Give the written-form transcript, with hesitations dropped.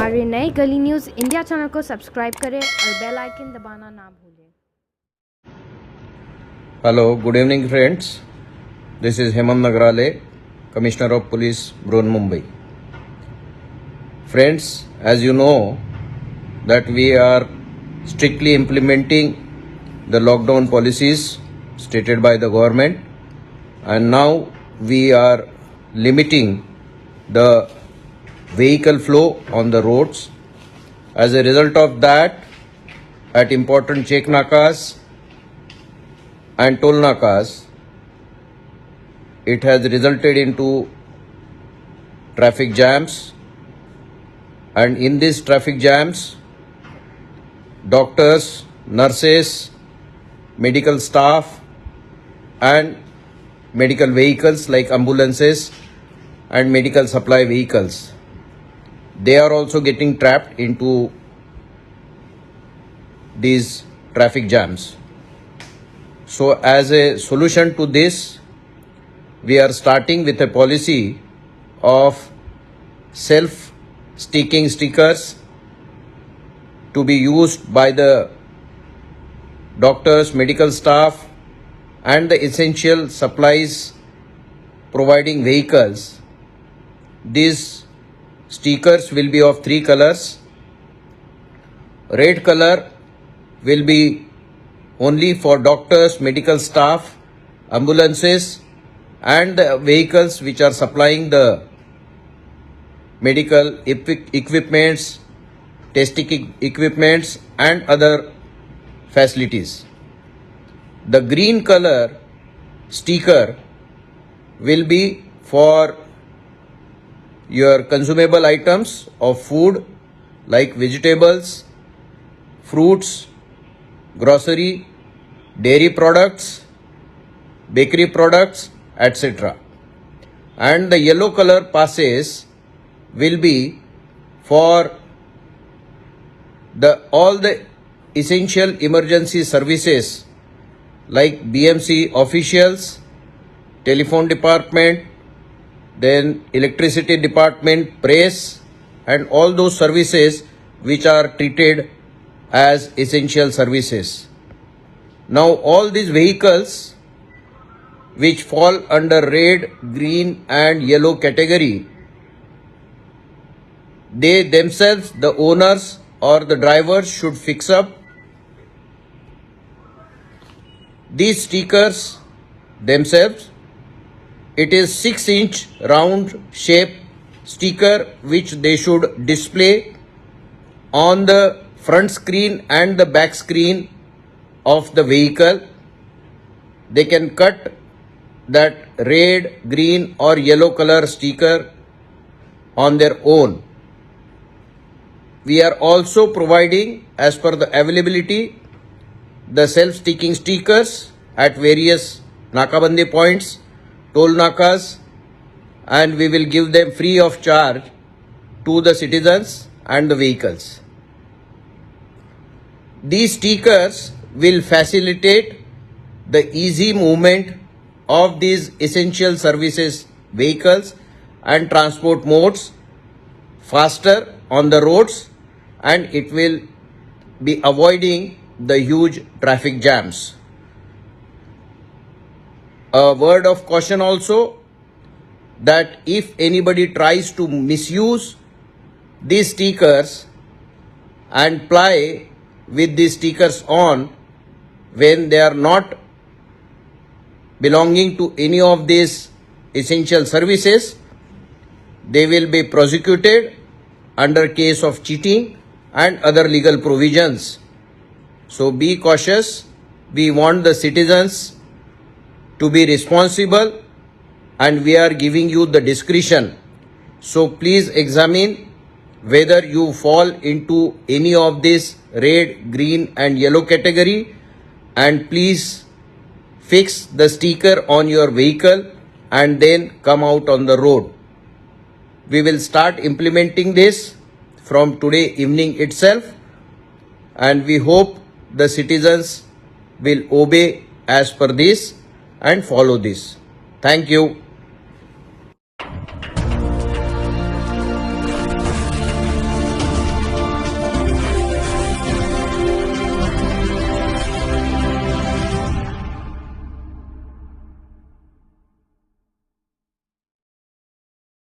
हमारे नए गली न्यूज़ इंडिया चैनल को सब्सक्राइब करें और बेल आइकन दबाना ना भूलें। Hello, good evening friends. This is Hemant Nagrale, Commissioner of Police, Broun, Mumbai. Friends, as you know that we are strictly implementing the lockdown policies stated by the government, and now we are limiting the vehicle flow on the roads. As a result of that, at important check nakas and toll nakas, it has resulted into traffic jams, and in these traffic jams, doctors, nurses, medical staff and medical vehicles like ambulances and medical supply vehicles, they are also getting trapped into these traffic jams. So as a solution to this, we are starting with a policy of self-sticking stickers to be used by the doctors, medical staff and the essential supplies providing vehicles. These stickers will be of 3 colors. Red color will be only for doctors, medical staff, ambulances and the vehicles which are supplying the medical equipments, testing equipments and other facilities. The green color sticker will be for your consumable items of food like vegetables, fruits, grocery, dairy products, bakery products, etc. And the yellow color passes will be for all the essential emergency services like BMC officials, telephone department, then electricity department, press and all those services which are treated as essential services. Now all these vehicles which fall under red, green and yellow category, they themselves, the owners or the drivers, should fix up these stickers themselves. It is 6-inch round shape sticker which they should display on the front screen and the back screen of the vehicle. They can cut that red, green or yellow color sticker on their own. We are also providing, as per the availability, the self-sticking stickers at various nakabandi points, toll nakas, and we will give them free of charge to the citizens and the vehicles. These stickers will facilitate the easy movement of these essential services vehicles and transport modes faster on the roads, and it will be avoiding the huge traffic jams. A word of caution also, that if anybody tries to misuse these stickers and ply with these stickers on when they are not belonging to any of these essential services, they will be prosecuted under case of cheating and other legal provisions. So be cautious. We want the citizens to be responsible and we are giving you the discretion. So please examine whether you fall into any of this red, green and yellow category, and please fix the sticker on your vehicle and then come out on the road. We will start implementing this from today evening itself, and we hope the citizens will obey as per this and follow this. Thank you.